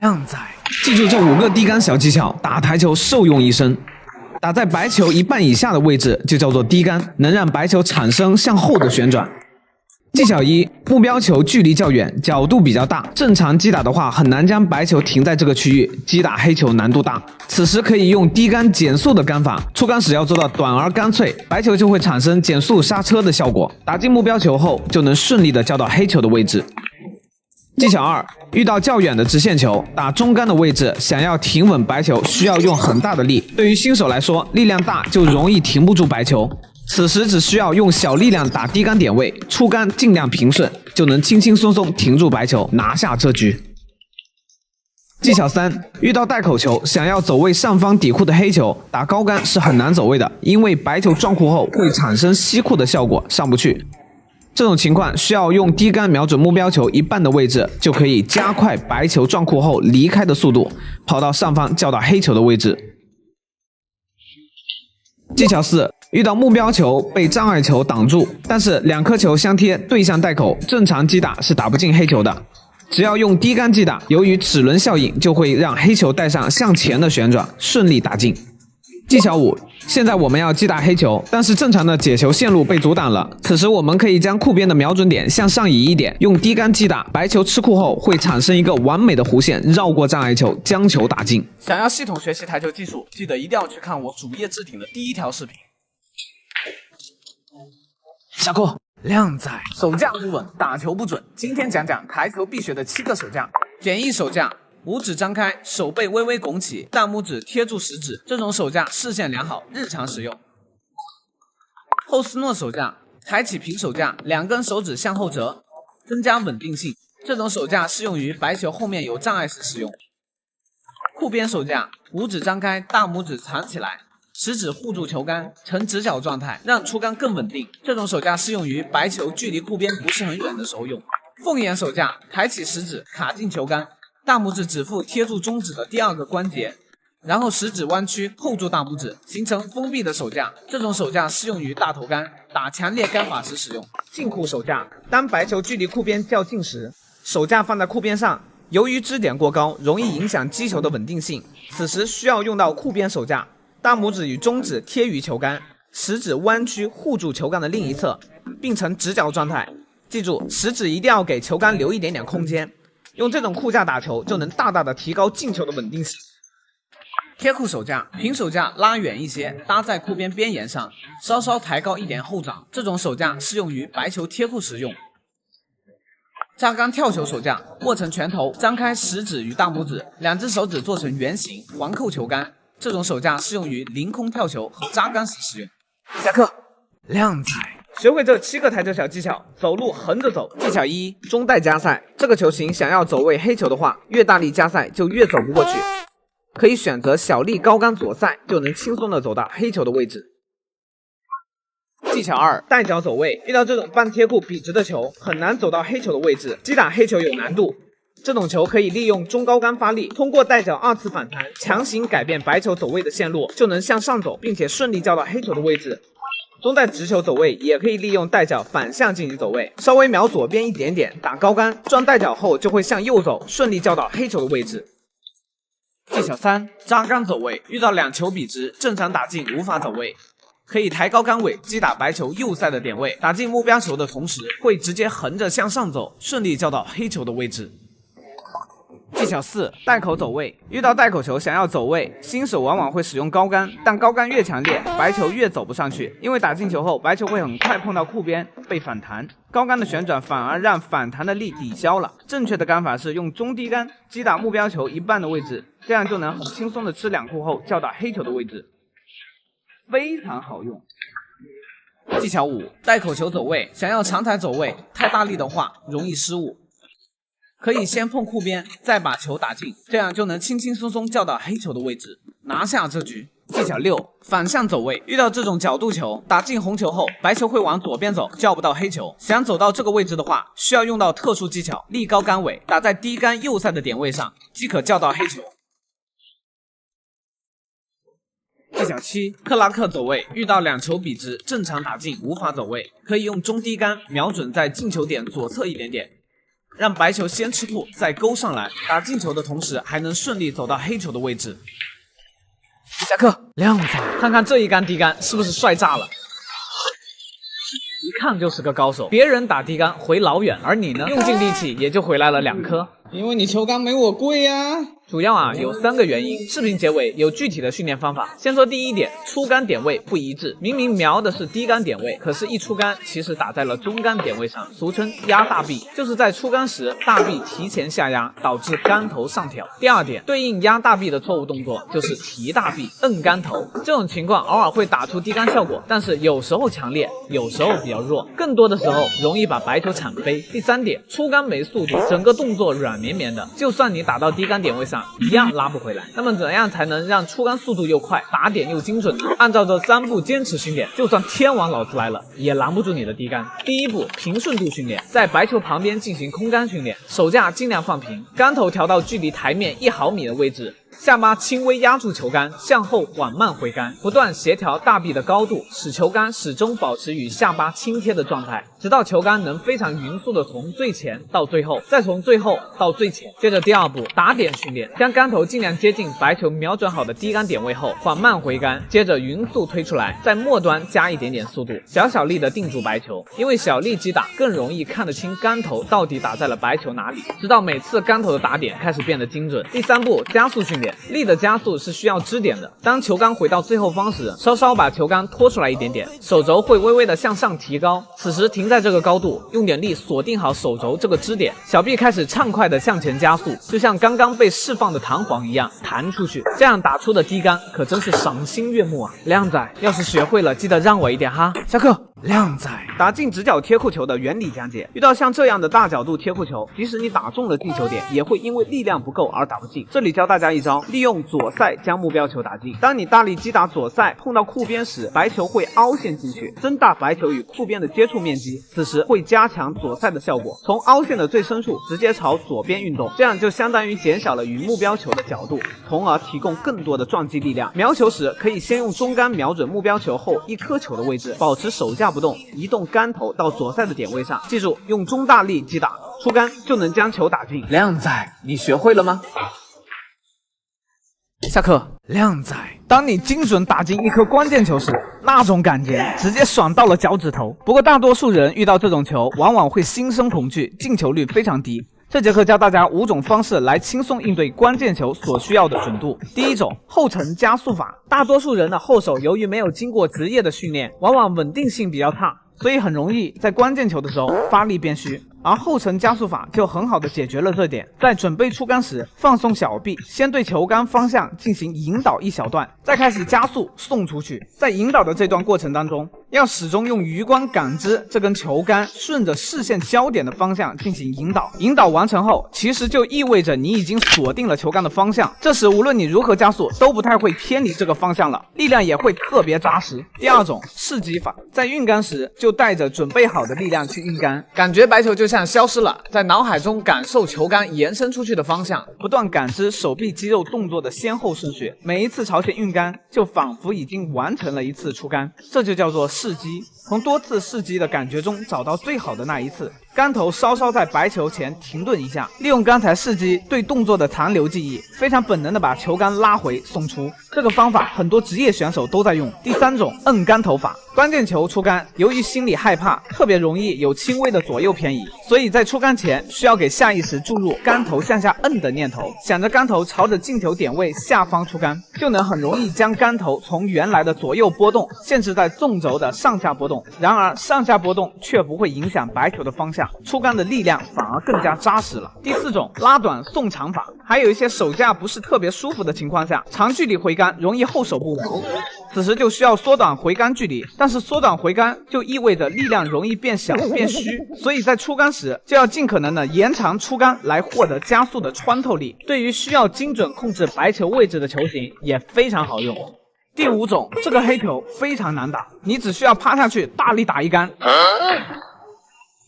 靓仔，记住这5个低杆小技巧，打台球受用一生。打在白球一半以下的位置就叫做低杆，能让白球产生向后的旋转。技巧1：目标球距离较远，角度比较大，正常击打的话很难将白球停在这个区域，击打黑球难度大。此时可以用低杆减速的杆法，出杆时要做到短而干脆，白球就会产生减速刹车的效果。打进目标球后，就能顺利的交到黑球的位置。技巧2：遇到较远的直线球，打中杆的位置，想要停稳白球，需要用很大的力。对于新手来说，力量大就容易停不住白球。此时只需要用小力量打低杆点位，出杆尽量平顺，就能轻轻松松停住白球，拿下这局。技巧3：遇到带口球，想要走位上方底库的黑球，打高杆是很难走位的，因为白球撞库后会产生吸库的效果，上不去。这种情况需要用低杆瞄准目标球一半的位置，就可以加快白球撞库后离开的速度，跑到上方叫到黑球的位置。技巧4：遇到目标球被障碍球挡住，但是2颗球相贴对向带口，正常击打是打不进黑球的。只要用低杆击打，由于齿轮效应，就会让黑球带上向前的旋转，顺利打进。技巧5：现在我们要击打黑球，但是正常的解球线路被阻挡了。此时我们可以将库边的瞄准点向上移一点，用低杆击打，白球吃库后会产生一个完美的弧线，绕过障碍球，将球打进。想要系统学习台球技术，记得一定要去看我主页置顶的第1条视频。下课。靓仔，手架不稳，打球不准。今天讲讲台球必学的7个手架。简易手架。五指张开，手背微微拱起，大拇指贴住食指，这种手架视线良好，日常使用。后斯诺手架，抬起平手架，2根手指向后折，增加稳定性。这种手架适用于白球后面有障碍时使用。库边手架，五指张开，大拇指藏起来，食指护住球杆，呈直角状态，让出杆更稳定。这种手架适用于白球距离库边不是很远的时候用。凤眼手架，抬起食指卡进球杆。大拇指指腹贴住中指的第2个关节，然后食指弯曲扣住大拇指，形成封闭的手架。这种手架适用于大头杆，打强烈杆法时使用。近库手架，当白球距离库边较近时，手架放在库边上，由于支点过高，容易影响击球的稳定性。此时需要用到库边手架，大拇指与中指贴于球杆，食指弯曲护住球杆的另一侧，并呈直角状态。记住，食指一定要给球杆留一点点空间。用这种库架打球，就能大大的提高进球的稳定性。贴库手架，平手架拉远一些，搭在库边边沿上，稍稍抬高一点后掌。这种手架适用于白球贴库使用。扎杆跳球手架，握成拳头，张开食指与大拇指，2只手指做成圆形，环扣球杆。这种手架适用于凌空跳球和扎杆时使用。下课。靓仔。学会这7个台球小技巧，走路横着走。技巧1：中带加塞。这个球型想要走位黑球的话，越大力加塞就越走不过去。可以选择小力高杆左塞，就能轻松的走到黑球的位置。技巧2：带脚走位。遇到这种半贴库笔直的球，很难走到黑球的位置，击打黑球有难度。这种球可以利用中高杆发力，通过带脚2次反弹，强行改变白球走位的线路，就能向上走，并且顺利交到黑球的位置。中带直球走位也可以利用带脚反向进行走位，稍微瞄左边一点点，打高杆，转带脚后就会向右走，顺利交到黑球的位置。技巧3：扎杆走位。遇到2球笔直，正常打进无法走位，可以抬高杆尾击打白球右塞的点位，打进目标球的同时，会直接横着向上走，顺利交到黑球的位置。技巧4：带口走位。遇到带口球想要走位，新手往往会使用高杆，但高杆越强烈，白球越走不上去，因为打进球后，白球会很快碰到库边被反弹，高杆的旋转反而让反弹的力抵消了。正确的杆法是用中低杆击打目标球一半的位置，这样就能很轻松的吃2库后叫到黑球的位置，非常好用。技巧5：带口球走位。想要长台走位，太大力的话容易失误。可以先碰库边，再把球打进，这样就能轻轻松松叫到黑球的位置，拿下这局。技巧6：反向走位。遇到这种角度球，打进红球后，白球会往左边走，叫不到黑球。想走到这个位置的话，需要用到特殊技巧，立高杆尾，打在低杆右塞的点位上，即可叫到黑球。技巧7：克拉克走位。遇到2球笔直，正常打进无法走位，可以用中低杆瞄准在进球点左侧一点点。让白球先吃铺，再勾上来，打进球的同时还能顺利走到黑球的位置。下课，靓仔，看看这一杆低杆是不是帅炸了？一看就是个高手，别人打低杆回老远，而你呢，用尽力气也就回来了2颗。因为你球杆没我贵呀。主要有3个原因，视频结尾有具体的训练方法。先说第一点，出杆点位不一致，明明瞄的是低杆点位，可是一出杆其实打在了中杆点位上，俗称压大臂，就是在出杆时大臂提前下压，导致杆头上挑。第二点，对应压大臂的错误动作就是提大臂摁杆头，这种情况偶尔会打出低杆效果，但是有时候强烈，有时候比较弱，更多的时候容易把白球铲飞。第三点，出杆没速度，整个动作软绵绵的，就算你打到低杆点位上一样拉不回来。那么怎样才能让出杆速度又快，打点又精准呢？按照这3步坚持训练，就算天王老子来了也拦不住你的低杆。第一步，平顺度训练，在白球旁边进行空杆训练，手架尽量放平，杆头调到距离台面1毫米的位置，下巴轻微压住球杆，向后缓慢回杆，不断协调大臂的高度，使球杆始终保持与下巴轻贴的状态，直到球杆能非常匀速的从最前到最后，再从最后到最前。接着第2步，打点训练，将杆头尽量接近白球瞄准好的低杆点位后，缓慢回杆，接着匀速推出来，在末端加一点点速度，小力的定住白球，因为小力击打更容易看得清杆头到底打在了白球哪里，直到每次杆头的打点开始变得精准。第3步，加速训练，力的加速是需要支点的，当球杆回到最后方时，稍稍把球杆拖出来一点点，手肘会微微的向上提高，此时停在这个高度，用点力锁定好手肘这个支点，小臂开始畅快的向前加速，就像刚刚被释放的弹簧一样弹出去，这样打出的低杆可真是赏心悦目啊！靓仔，要是学会了记得让我一点哈。下课。靓仔，打进直角贴库球的原理讲解。遇到像这样的大角度贴库球，即使你打中了地球点，也会因为力量不够而打不进。这里教大家一招，利用左塞将目标球打进。当你大力击打左塞碰到库边时，白球会凹陷进去，增大白球与库边的接触面积，此时会加强左塞的效果，从凹陷的最深处直接朝左边运动，这样就相当于减小了与目标球的角度，从而提供更多的撞击力量。瞄球时可以先用中杆瞄准目标球后1颗球的位置，保持手架不动，移动杆头到左塞的点位上，记住用中大力击打，出杆就能将球打进。靓仔，你学会了吗？下课。靓仔，当你精准打进1颗关键球时，那种感觉直接爽到了脚趾头。不过大多数人遇到这种球往往会心生恐惧，进球率非常低。这节课教大家5种方式来轻松应对关键球所需要的准度。第一种，后程加速法。大多数人的后手由于没有经过职业的训练，往往稳定性比较差，所以很容易在关键球的时候发力变虚。而后程加速法就很好的解决了这点，在准备出杆时放松小臂，先对球杆方向进行引导一小段，再开始加速送出去。在引导的这段过程当中，要始终用余光感知这根球杆顺着视线焦点的方向进行引导。引导完成后，其实就意味着你已经锁定了球杆的方向，这时无论你如何加速都不太会偏离这个方向了，力量也会特别扎实。第2种，试击法，在运杆时就带着准备好的力量去运杆，感觉白球就像消失了，在脑海中感受球杆延伸出去的方向，不断感知手臂肌肉动作的先后顺序，每一次朝前运杆就仿佛已经完成了一次出杆，这就叫做试击。从多次试击的感觉中找到最好的那一次，杆头稍稍在白球前停顿一下，利用刚才试击对动作的残留记忆，非常本能的把球杆拉回送出。这个方法很多职业选手都在用。第3种，摁杆头法。关键球出杆，由于心里害怕，特别容易有轻微的左右偏移，所以在出杆前需要给下意识注入杆头向下摁的念头，想着杆头朝着进球点位下方出杆，就能很容易将杆头从原来的左右波动限制在纵轴的上下波动。然而上下波动却不会影响白球的方向，出杆的力量反而更加扎实了。第4种，拉短送长法。还有一些手架不是特别舒服的情况下，长距离回杆容易后手不稳，此时就需要缩短回杆距离，但是缩短回杆就意味着力量容易变小变虚，所以在出杆时就要尽可能的延长出杆来获得加速的穿透力。对于需要精准控制白球位置的球型也非常好用。第5种，这个黑球非常难打，你只需要趴下去大力打一杆，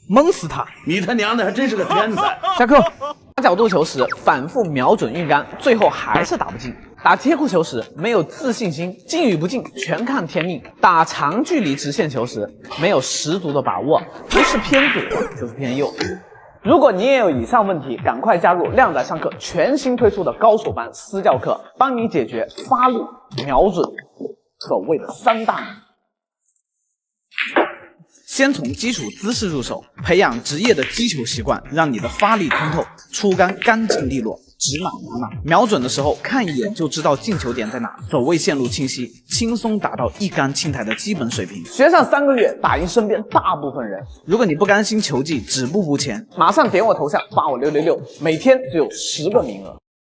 蒙死他！你他娘的还真是个天才！下课。打角度球时反复瞄准运杆，最后还是打不进。打贴库球时没有自信心，进与不进全看天命。打长距离直线球时没有十足的把握，不是偏左就是偏右。如果你也有以上问题，赶快加入靓仔上课全新推出的高手班私教课，帮你解决发力、瞄准、走位的3大难。先从基础姿势入手，培养职业的击球习惯，让你的发力通透，出杆干净利落，指哪打哪。瞄准的时候看一眼就知道进球点在哪，走位线路清晰，轻松达到一杆清台的基本水平。学上3个月，打赢身边大部分人。如果你不甘心球技止步不前，马上点我头像发我666，每天只有10个名额。